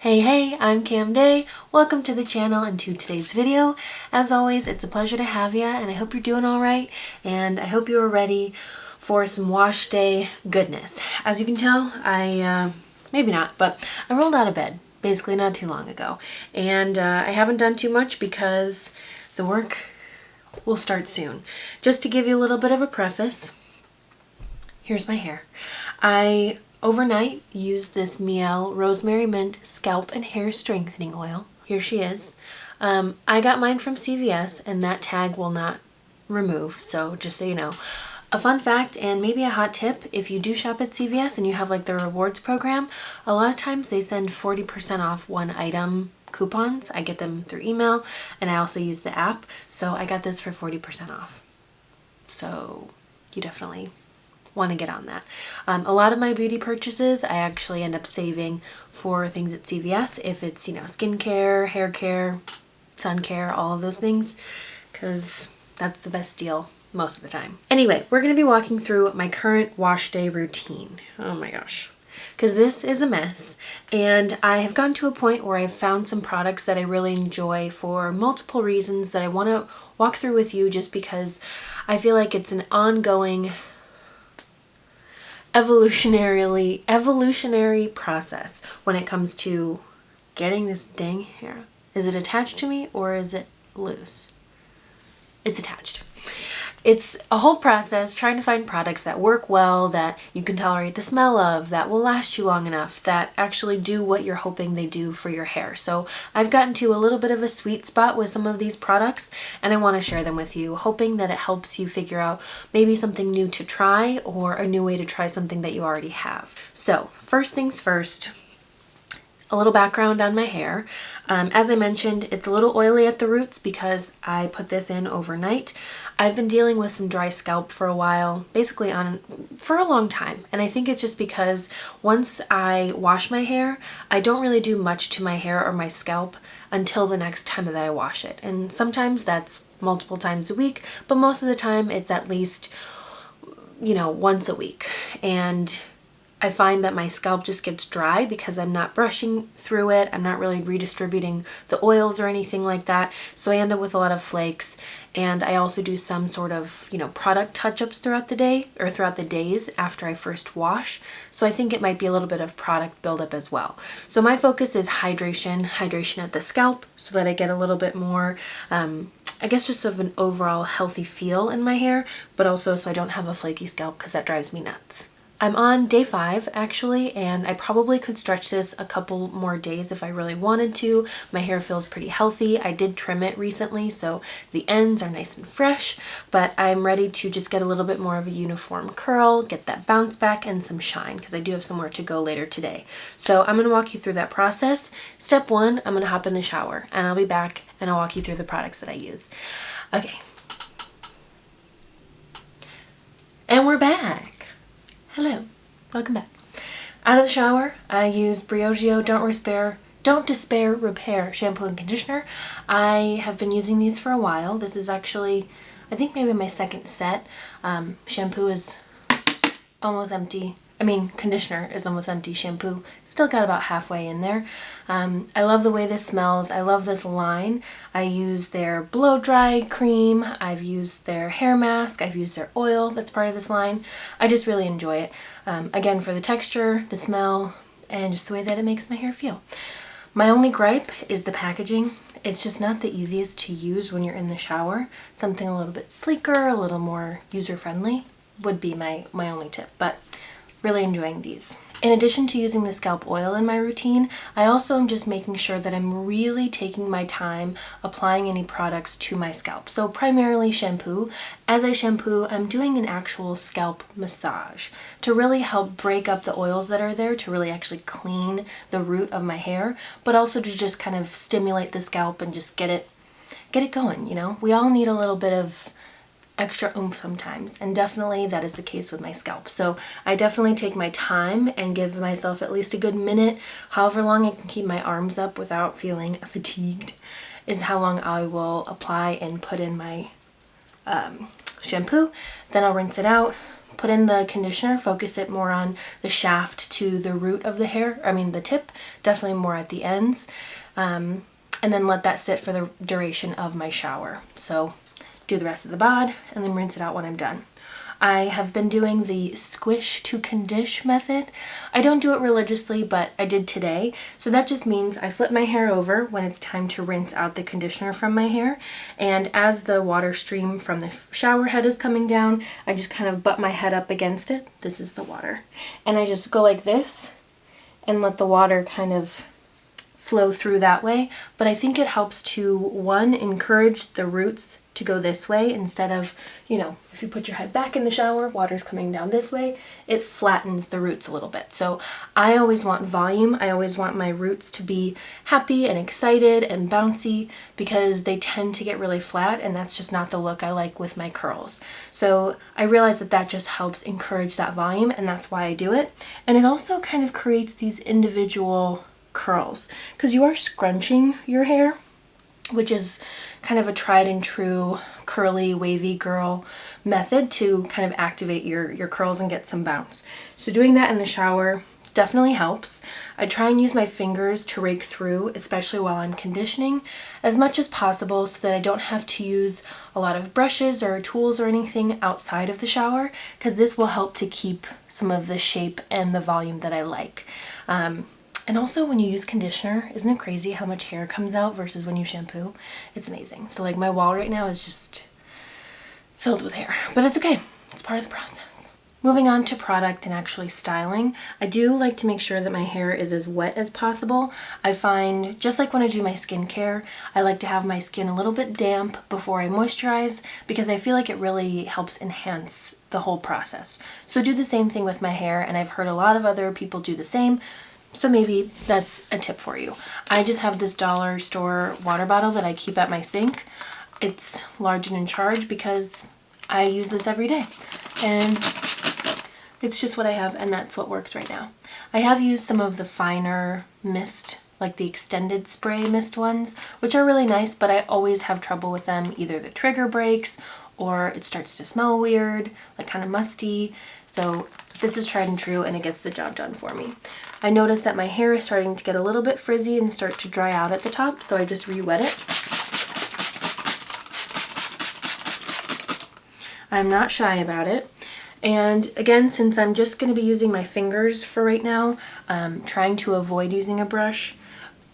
Hey, I'm Cam Day. Welcome to the channel and to today's video. As always, it's a pleasure to have you, and I hope you're doing all right, and I hope you are ready for some wash day goodness. As you can tell, maybe not, but I rolled out of bed basically not too long ago, and I haven't done too much because the work will start soon. Just to give you a little bit of a preface, here's my hair. I overnight used this Mielle Rosemary Mint Scalp and Hair Strengthening Oil. Here she is. I got mine from CVS, and that tag will not remove, so just so you know. A fun fact and maybe a hot tip, if you do shop at CVS and you have like the rewards program, a lot of times they send 40% off one item coupons. I get them through email, and I also use the app, so I got this for 40% off. So you definitely want to get on that. A lot of my beauty purchases I actually end up saving for things at CVS, if it's, you know, skincare, hair care, sun care, all of those things, because that's the best deal most of the time. Anyway, we're going to be walking through my current wash day routine. Oh my gosh. Because this is a mess, and I have gotten to a point where I've found some products that I really enjoy for multiple reasons that I want to walk through with you, just because I feel like it's an ongoing evolutionary process when it comes to getting this dang hair. Is it attached to me or is it loose? It's attached. It's a whole process trying to find products that work well, that you can tolerate the smell of, that will last you long enough, that actually do what you're hoping they do for your hair. So I've gotten to a little bit of a sweet spot with some of these products, and I want to share them with you, hoping that it helps you figure out maybe something new to try or a new way to try something that you already have. So first things first, a little background on my hair. As I mentioned, it's a little oily at the roots because I put this in overnight. I've been dealing with some dry scalp for a while, basically for a long time. And I think it's just because once I wash my hair, I don't really do much to my hair or my scalp until the next time that I wash it. And sometimes that's multiple times a week, but most of the time it's at least, you know, once a week. And I find that my scalp just gets dry because I'm not brushing through it. I'm not really redistributing the oils or anything like that. So I end up with a lot of flakes. And I also do some sort of, you know, product touch-ups throughout the day or throughout the days after I first wash. So I think it might be a little bit of product buildup as well. So my focus is hydration at the scalp so that I get a little bit more, I guess, just of an overall healthy feel in my hair, but also so I don't have a flaky scalp because that drives me nuts. I'm on day 5 actually, and I probably could stretch this a couple more days if I really wanted to. My hair feels pretty healthy. I did trim it recently, so the ends are nice and fresh, but I'm ready to just get a little bit more of a uniform curl, get that bounce back and some shine, because I do have somewhere to go later today. So I'm going to walk you through that process. Step 1, I'm going to hop in the shower, and I'll be back and I'll walk you through the products that I use. Okay. And we're back. Hello, welcome back. Out of the shower, I use Briogeo Don't Despair Repair shampoo and conditioner. I have been using these for a while. This is actually, I think, maybe my second set. Shampoo is almost empty. Conditioner is almost empty. Shampoo still got about halfway in there. I love the way this smells. I love this line. I use their blow dry cream. I've used their hair mask. I've used their oil that's part of this line. I just really enjoy it. Again, for the texture, the smell, and just the way that it makes my hair feel. My only gripe is the packaging. It's just not the easiest to use when you're in the shower. Something a little bit sleeker, a little more user-friendly would be my only tip, but really enjoying these. In addition to using the scalp oil in my routine, I also am just making sure that I'm really taking my time applying any products to my scalp. So primarily shampoo. As I shampoo, I'm doing an actual scalp massage to really help break up the oils that are there, to really actually clean the root of my hair, but also to just kind of stimulate the scalp and just get it going, you know? We all need a little bit of extra oomph sometimes, and definitely that is the case with my scalp. So I definitely take my time and give myself at least a good minute, however long I can keep my arms up without feeling fatigued, is how long I will apply and put in my shampoo. Then I'll rinse it out, put in the conditioner, focus it more on the shaft to the root of the hair, I mean the tip, definitely more at the ends, and then let that sit for the duration of my shower. So do the rest of the bod and then rinse it out when I'm done. I have been doing the squish to condish method. I don't do it religiously, but I did today. So that just means I flip my hair over when it's time to rinse out the conditioner from my hair. And as the water stream from the shower head is coming down, I just kind of butt my head up against it. This is the water. And I just go like this and let the water kind of flow through that way. But I think it helps to, one, encourage the roots to go this way instead of, you know, if you put your head back in the shower, water's coming down this way, it flattens the roots a little bit. So I always want volume. I always want my roots to be happy and excited and bouncy because they tend to get really flat, and that's just not the look I like with my curls. So I realized that that just helps encourage that volume, and that's why I do it. And it also kind of creates these individual curls because you are scrunching your hair, which is kind of a tried and true curly wavy girl method to kind of activate your curls and get some bounce. So doing that in the shower definitely helps. I try and use my fingers to rake through, especially while I'm conditioning, as much as possible so that I don't have to use a lot of brushes or tools or anything outside of the shower, because this will help to keep some of the shape and the volume that I like. And also when you use conditioner, isn't it crazy how much hair comes out versus when you shampoo? It's amazing. So like my wall right now is just filled with hair, but it's okay. It's part of the process. Moving on to product and actually styling, I do like to make sure that my hair is as wet as possible. I find, just like when I do my skincare, I like to have my skin a little bit damp before I moisturize because I feel like it really helps enhance the whole process. So do the same thing with my hair, and I've heard a lot of other people do the same. So maybe that's a tip for you. I just have this dollar store water bottle that I keep at my sink. It's large and in charge because I use this every day. And it's just what I have, and that's what works right now. I have used some of the finer mist, like the extended spray mist ones, which are really nice, but I always have trouble with them. Either the trigger breaks or it starts to smell weird, like kind of musty. So this is tried and true, and it gets the job done for me. I noticed that my hair is starting to get a little bit frizzy and start to dry out at the top, so I just re-wet it. I'm not shy about it. And again, since I'm just going to be using my fingers for right now, trying to avoid using a brush.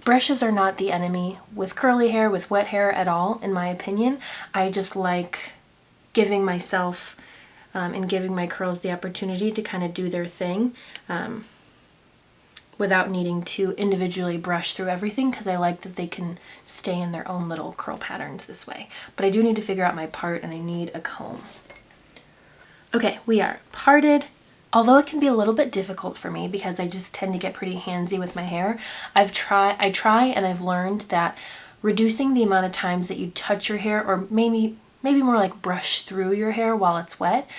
Brushes are not the enemy with curly hair, with wet hair at all, in my opinion. I just like giving myself and giving my curls the opportunity to kind of do their thing without needing to individually brush through everything, because I like that they can stay in their own little curl patterns this way. But I do need to figure out my part, and I need a comb. Okay, we are parted. Although it can be a little bit difficult for me because I just tend to get pretty handsy with my hair, I try and I've learned that reducing the amount of times that you touch your hair, or maybe more like brush through your hair while it's wet,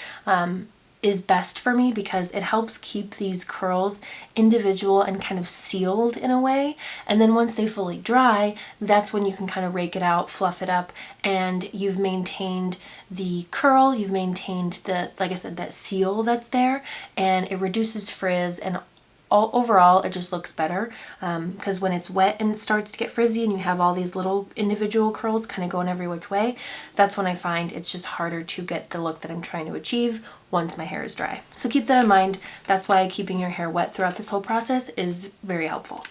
is best for me, because it helps keep these curls individual and kind of sealed in a way. And then once they fully dry, that's when you can kind of rake it out, fluff it up, and you've maintained the curl, you've maintained the, like I said, that seal that's there, and it reduces frizz, and overall it just looks better, because when it's wet and it starts to get frizzy and you have all these little individual curls kind of going every which way, that's when I find it's just harder to get the look that I'm trying to achieve once my hair is dry. So keep that in mind. That's why keeping your hair wet throughout this whole process is very helpful.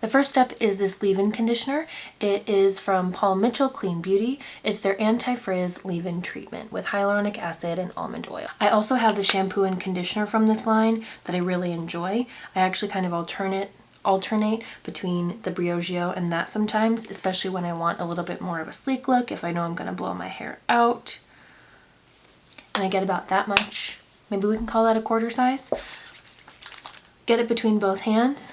The first step is this leave-in conditioner. It is from Paul Mitchell Clean Beauty. It's their anti-frizz leave-in treatment with hyaluronic acid and almond oil. I also have the shampoo and conditioner from this line that I really enjoy. I actually kind of alternate between the Briogeo and that sometimes, especially when I want a little bit more of a sleek look, if I know I'm going to blow my hair out. And I get about that much. Maybe we can call that a quarter size. Get it between both hands,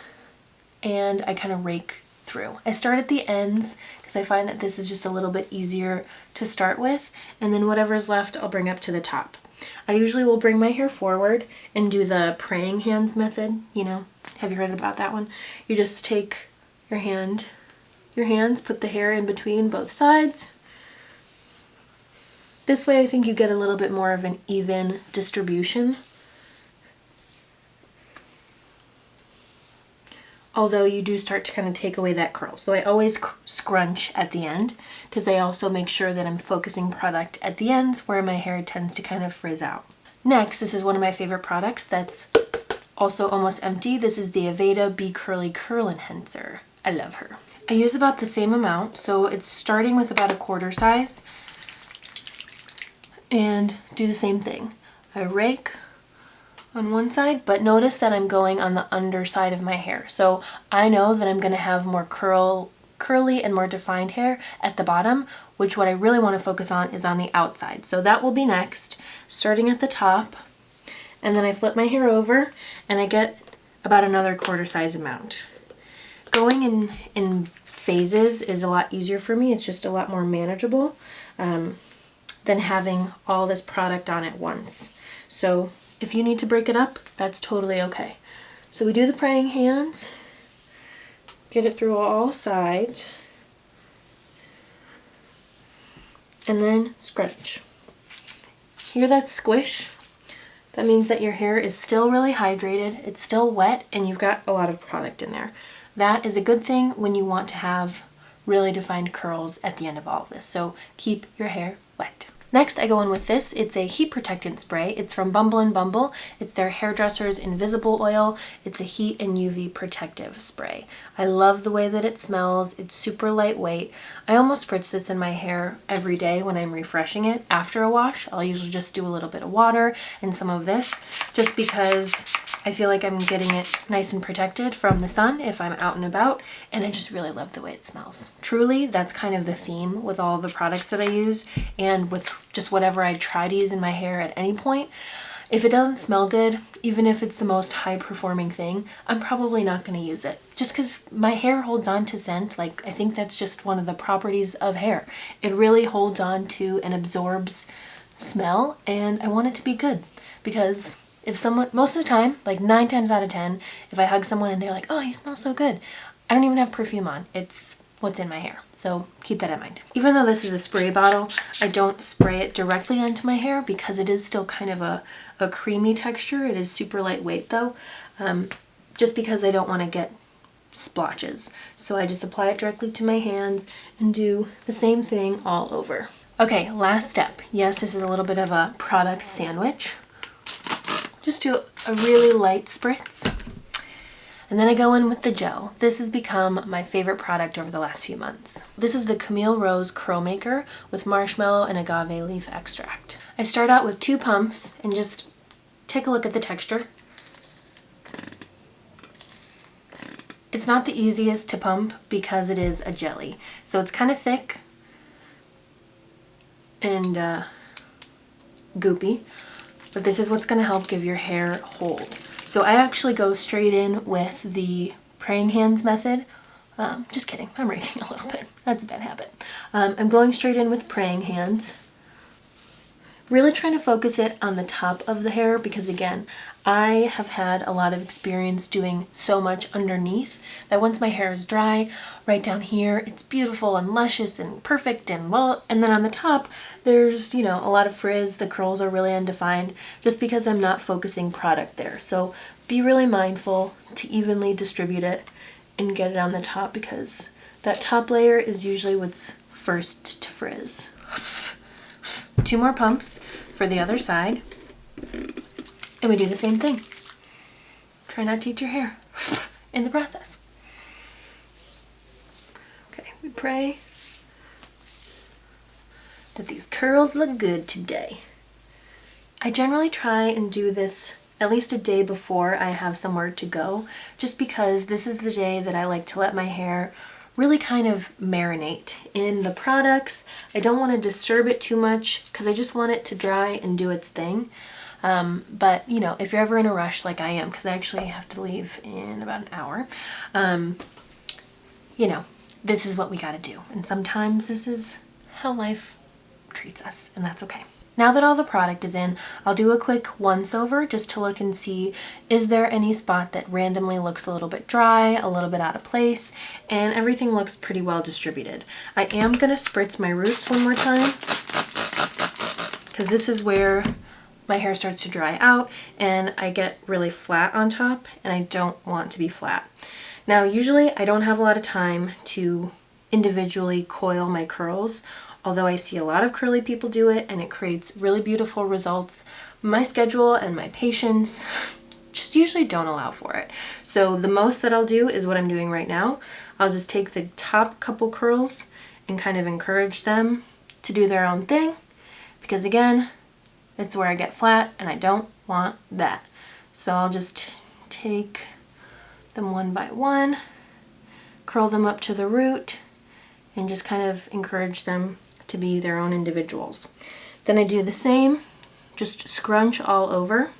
and I kind of rake through. I start at the ends because I find that this is just a little bit easier to start with, and then whatever's left I'll bring up to the top. I usually will bring my hair forward and do the praying hands method, you know. Have you heard about that one? You just take your hands, put the hair in between both sides, This way I think you get a little bit more of an even distribution. Although you do start to kind of take away that curl. So I always scrunch at the end because I also make sure that I'm focusing product at the ends where my hair tends to kind of frizz out. Next, this is one of my favorite products that's also almost empty. This is the Aveda Be Curly Curl Enhancer. I love her. I use about the same amount, so it's starting with about a quarter size. And do the same thing. I rake on one side, but notice that I'm going on the underside of my hair. So I know that I'm gonna have more curly and more defined hair at the bottom, which what I really wanna focus on is on the outside. So that will be next, starting at the top. And then I flip my hair over and I get about another quarter size amount. Going in phases is a lot easier for me. It's just a lot more manageable than having all this product on at once. So if you need to break it up, that's totally okay. So we do the praying hands, get it through all sides, and then scrunch. Hear that squish? That means that your hair is still really hydrated, it's still wet, and you've got a lot of product in there. That is a good thing when you want to have really defined curls at the end of all of this. So keep your hair wet. Next, I go in with this. It's a heat protectant spray. It's from Bumble and Bumble. It's their Hairdresser's Invisible Oil. It's a heat and UV protective spray. I love the way that it smells. It's super lightweight. I almost spritz this in my hair every day when I'm refreshing it after a wash. I'll usually just do a little bit of water and some of this just because I feel like I'm getting it nice and protected from the sun if I'm out and about, and I just really love the way it smells. Truly, that's kind of the theme with all the products that I use and with just whatever I try to use in my hair at any point. If it doesn't smell good, even if it's the most high-performing thing, I'm probably not going to use it. Just because my hair holds on to scent, like I think that's just one of the properties of hair. It really holds on to and absorbs smell, and I want it to be good because if someone, most of the time, like 9 times out of 10, if I hug someone and they're like, oh, you smell so good, I don't even have perfume on. It's what's in my hair. So keep that in mind. Even though this is a spray bottle, I don't spray it directly onto my hair because it is still kind of a creamy texture. It is super lightweight though, just because I don't want to get splotches. So I just apply it directly to my hands and do the same thing all over. Okay, last step. Yes, this is a little bit of a product sandwich. Just do a really light spritz. And then I go in with the gel. This has become my favorite product over the last few months. This is the Camille Rose Curl Maker with marshmallow and agave leaf extract. I start out with 2 pumps and just take a look at the texture. It's not the easiest to pump because it is a jelly. So it's kind of thick and goopy. But this is what's going to help give your hair hold. So I actually go straight in with the praying hands method. Just kidding, I'm raking a little bit. That's a bad habit. I'm going straight in with praying hands. Really trying to focus it on the top of the hair because again, I have had a lot of experience doing so much underneath that once my hair is dry, right down here, it's beautiful and luscious and perfect and well, and then on the top, there's, you know, a lot of frizz, the curls are really undefined just because I'm not focusing product there. So be really mindful to evenly distribute it and get it on the top because that top layer is usually what's first to frizz. 2 more pumps for the other side, and we do the same thing. Try not to eat your hair in the process. Okay, we pray that these curls look good today. I generally try and do this at least a day before I have somewhere to go, just because this is the day that I like to let my hair really kind of marinate in the products. I don't want to disturb it too much because I just want it to dry and do its thing. But you know, if you're ever in a rush like I am, because I actually have to leave in about an hour, you know, this is what we gotta do. And sometimes this is how life treats us, and that's okay. Now that all the product is in, I'll do a quick once over just to look and see, is there any spot that randomly looks a little bit dry, a little bit out of place, and everything looks pretty well distributed. I am gonna spritz my roots one more time because this is where my hair starts to dry out and I get really flat on top, and I don't want to be flat. Now, usually I don't have a lot of time to individually coil my curls, although I see a lot of curly people do it and it creates really beautiful results. My schedule and my patience just usually don't allow for it. So the most that I'll do is what I'm doing right now. I'll just take the top couple curls and kind of encourage them to do their own thing, because again, it's where I get flat and I don't want that. So I'll just take them one by one, curl them up to the root, and just kind of encourage them to be their own individuals. Then I do the same, just scrunch all over.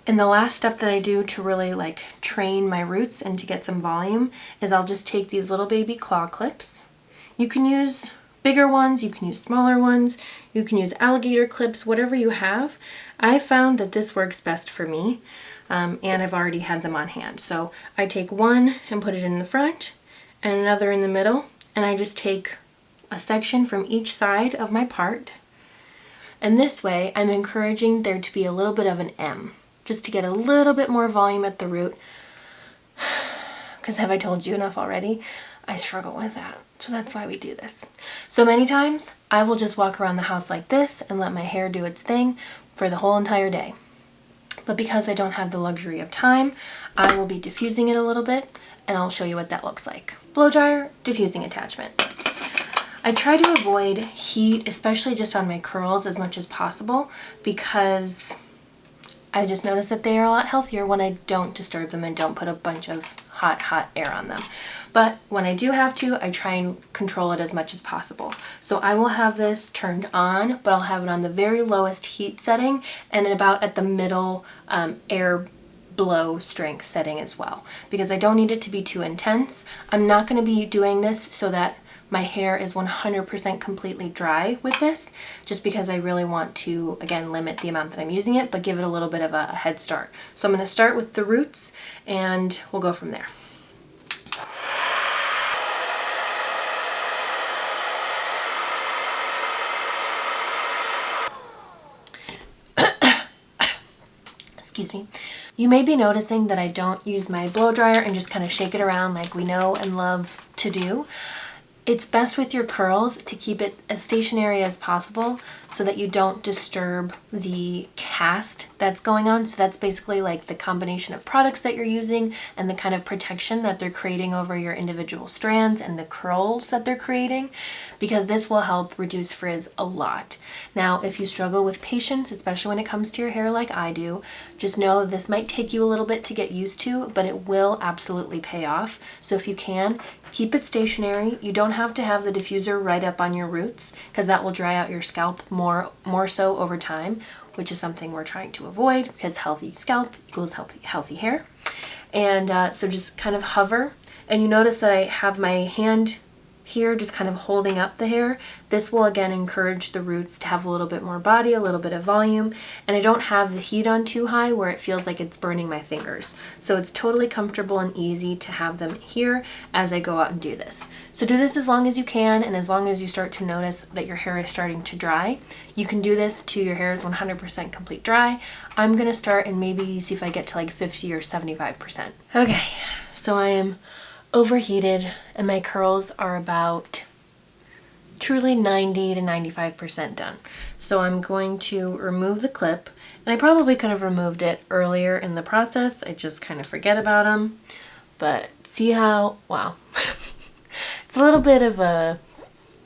And the last step that I do to really like train my roots and to get some volume is I'll just take these little baby claw clips. You can use bigger ones, you can use smaller ones, you can use alligator clips, whatever you have. I found that this works best for me, and I've already had them on hand. So I take one and put it in the front and another in the middle, and I just take a section from each side of my part. And this way I'm encouraging there to be a little bit of an M, just to get a little bit more volume at the root. Because have I told you enough already? I struggle with that. So that's why we do this. So many times I will just walk around the house like this and let my hair do its thing for the whole entire day. But because I don't have the luxury of time, I will be diffusing it a little bit, and I'll show you what that looks like. Blow dryer, diffusing attachment. I try to avoid heat, especially just on my curls, as much as possible, because I just noticed that they are a lot healthier when I don't disturb them and don't put a bunch of hot air on them. But when I do have to, I try and control it as much as possible. So I will have this turned on, but I'll have it on the very lowest heat setting and about at the middle air blow strength setting as well, because I don't need it to be too intense. I'm not going to be doing this so that my hair is 100% completely dry with this, just because I really want to, again, limit the amount that I'm using it, but give it a little bit of a head start. So I'm going to start with the roots and we'll go from there. Excuse me. You may be noticing that I don't use my blow dryer and just kind of shake it around like we know and love to do. It's best with your curls to keep it as stationary as possible so that you don't disturb the cast that's going on. So that's basically like the combination of products that you're using and the kind of protection that they're creating over your individual strands and the curls that they're creating, because this will help reduce frizz a lot. Now, if you struggle with patience, especially when it comes to your hair like I do, just know this might take you a little bit to get used to, but it will absolutely pay off. So if you can, keep it stationary. You don't have to have the diffuser right up on your roots, because that will dry out your scalp more so over time, which is something we're trying to avoid, because healthy scalp equals healthy hair. And so just kind of hover, and you notice that I have my hand here just kind of holding up the hair. This will again encourage the roots to have a little bit more body, a little bit of volume, and I don't have the heat on too high where it feels like it's burning my fingers. So it's totally comfortable and easy to have them here as I go out and do this. So do this as long as you can, and as long as you start to notice that your hair is starting to dry. You can do this to your hair is 100% complete dry. I'm gonna start and maybe see if I get to like 50 or 75%. Okay, so I am overheated and my curls are about truly 90 to 95% done. So I'm going to remove the clip, and I probably could have removed it earlier in the process. I just kind of forget about them. But see how, wow. It's a little bit of a,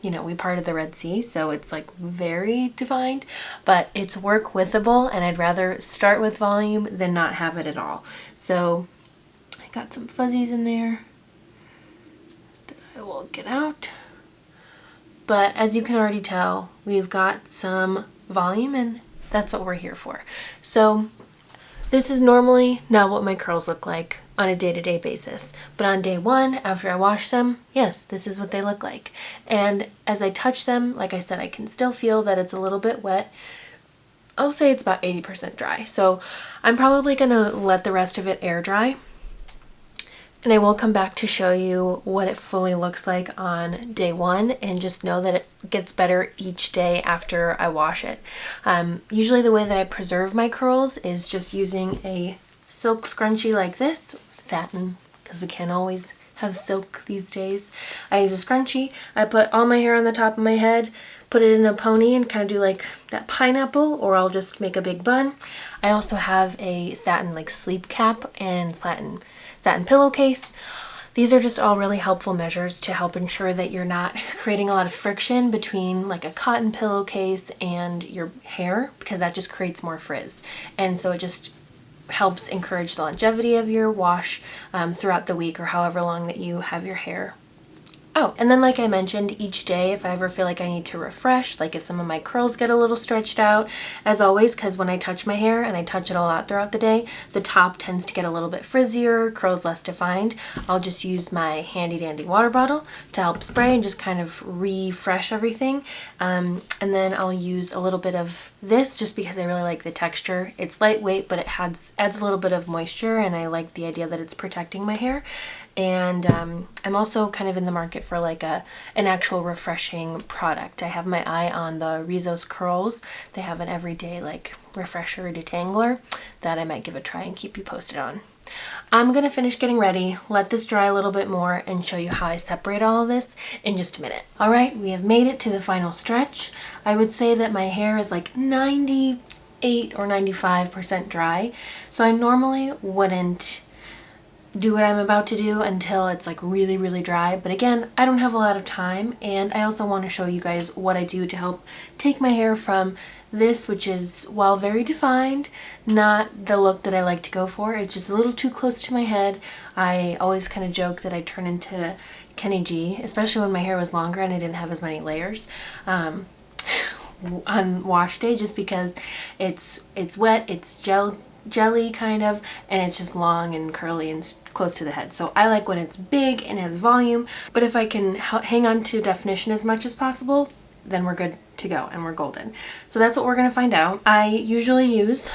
you know, we parted the Red Sea, so it's like very defined, but it's work withable, and I'd rather start with volume than not have it at all. So I got some fuzzies in there that I will get out. But as you can already tell, we've got some volume, and that's what we're here for. So this is normally not what my curls look like on a day-to-day basis, but on day one, after I wash them, yes, this is what they look like. And as I touch them, like I said, I can still feel that it's a little bit wet. I'll say it's about 80% dry. So I'm probably gonna let the rest of it air dry. And I will come back to show you what it fully looks like on day one, and just know that it gets better each day after I wash it. Usually the way that I preserve my curls is just using a silk scrunchie like this, satin, because we can't always have silk these days. I use a scrunchie, I put all my hair on the top of my head, put it in a pony and kind of do like that pineapple, or I'll just make a big bun. I also have a satin like sleep cap and satin pillowcase. These are just all really helpful measures to help ensure that you're not creating a lot of friction between like a cotton pillowcase and your hair, because that just creates more frizz. And so it just helps encourage the longevity of your wash throughout the week, or however long that you have your hair. Oh, and then like I mentioned, each day if I ever feel like I need to refresh, like if some of my curls get a little stretched out, as always, because when I touch my hair, and I touch it a lot throughout the day, the top tends to get a little bit frizzier, curls less defined, I'll just use my handy dandy water bottle to help spray and just kind of refresh everything. And then I'll use a little bit of this just because I really like the texture. It's lightweight, but it adds a little bit of moisture, and I like the idea that it's protecting my hair. And I'm also kind of in the market for like an actual refreshing product. I have my eye on the Rizos Curls. They have an everyday like refresher detangler that I might give a try and keep you posted on. I'm gonna finish getting ready, let this dry a little bit more, and show you how I separate all of this in just a minute. All right, we have made it to the final stretch. I would say that my hair is like 98 or 95% dry. So I normally wouldn't do what I'm about to do until it's like really, really dry. But again, I don't have a lot of time, and I also want to show you guys what I do to help take my hair from this, which is, while very defined, not the look that I like to go for. It's just a little too close to my head. I always kind of joke that I turn into Kenny G, especially when my hair was longer and I didn't have as many layers on wash day, just because it's wet, it's jelly kind of, and it's just long and curly and close to the head. So I like when it's big and has volume, but if I can hang on to definition as much as possible, then we're good to go and we're golden. So that's what we're gonna find out. I usually use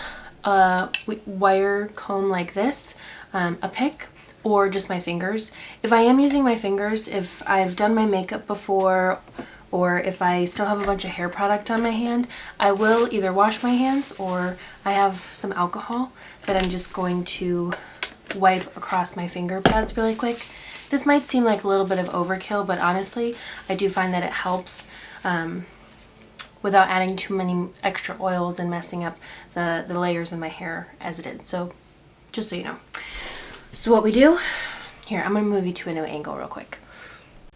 a wire comb like this, a pick, or just my fingers. If I am using my fingers, if I've done my makeup before, or if I still have a bunch of hair product on my hand, I will either wash my hands, or I have some alcohol that I'm just going to wipe across my finger pads really quick. This might seem like a little bit of overkill, but honestly, I do find that it helps without adding too many extra oils and messing up the layers in my hair as it is. So just so you know. So what we do, here, I'm gonna move you to a new angle real quick.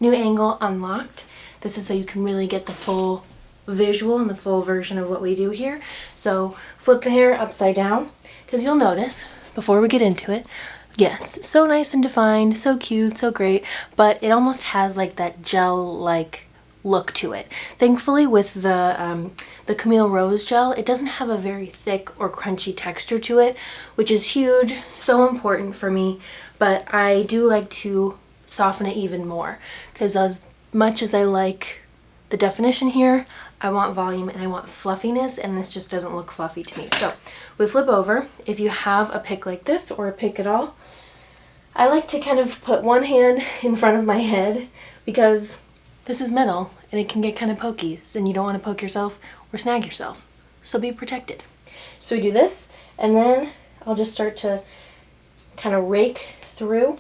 New angle unlocked. This is so you can really get the full visual and the full version of what we do here. So flip the hair upside down, because you'll notice before we get into it, yes, so nice and defined, so cute, so great, but it almost has like that gel-like look to it. Thankfully, with the Camille Rose gel, it doesn't have a very thick or crunchy texture to it, which is huge, so important for me, but I do like to soften it even more, because as much as I like the definition here, I want volume and I want fluffiness, and this just doesn't look fluffy to me. So we flip over. If you have a pick like this, or a pick at all, I like to kind of put one hand in front of my head, because this is metal and it can get kind of pokey, and you don't want to poke yourself or snag yourself. So be protected. So we do this, and then I'll just start to kind of rake through.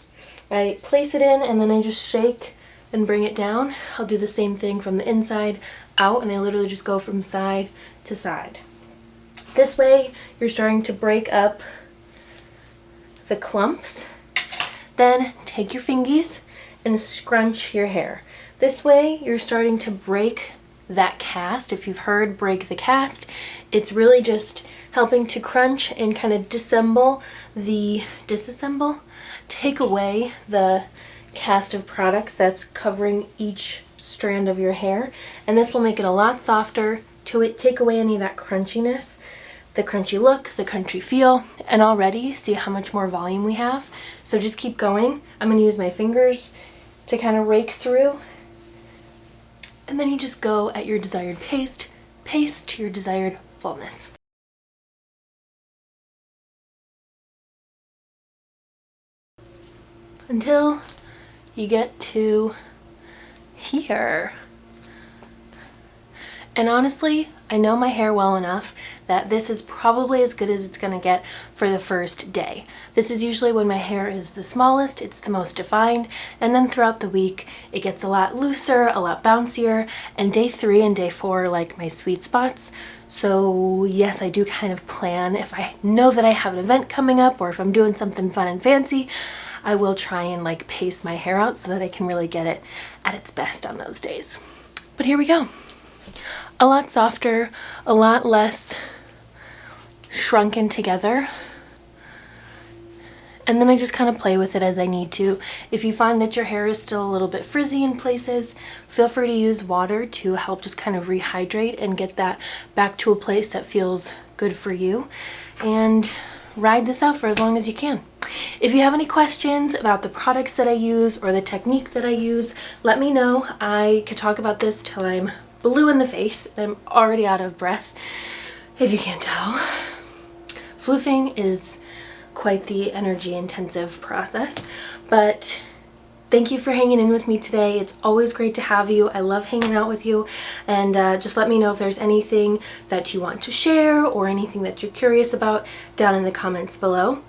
I place it in, and then I just shake and bring it down. I'll do the same thing from the inside out, and I literally just go from side to side. This way you're starting to break up the clumps. Then take your fingies and scrunch your hair. This way you're starting to break that cast. If you've heard break the cast, it's really just helping to crunch and kind of disassemble, take away the cast of products that's covering each strand of your hair, and this will make it a lot softer to take away any of that crunchiness, the crunchy look, the crunchy feel, and already see how much more volume we have. So just keep going. I'm going to use my fingers to kind of rake through, and then you just go at your desired pace to your desired fullness. until you get to here. And honestly, I know my hair well enough that this is probably as good as it's gonna get for the first day. This is usually when my hair is the smallest, it's the most defined, and then throughout the week it gets a lot looser, a lot bouncier, and day 3 and day 4 are like my sweet spots. So yes, I do kind of plan. If I know that I have an event coming up or if I'm doing something fun and fancy, I will try and like pace my hair out so that I can really get it at its best on those days. But here we go. A lot softer, a lot less shrunken together. And then I just kind of play with it as I need to. If you find that your hair is still a little bit frizzy in places, feel free to use water to help just kind of rehydrate and get that back to a place that feels good for you. And ride this out for as long as you can. If you have any questions about the products that I use or the technique that I use, let me know. I could talk about this till I'm blue in the face. I'm already out of breath, if you can't tell. Floofing is quite the energy intensive process, but thank you for hanging in with me today. It's always great to have you. I love hanging out with you, and just let me know if there's anything that you want to share or anything that you're curious about down in the comments below.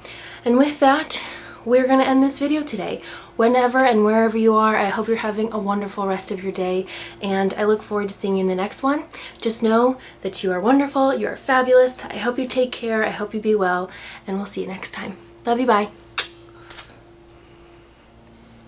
And with that, we're going to end this video today. Whenever and wherever you are, I hope you're having a wonderful rest of your day, and I look forward to seeing you in the next one. Just know that you are wonderful, you are fabulous. I hope you take care, I hope you be well, and we'll see you next time. Love you, bye.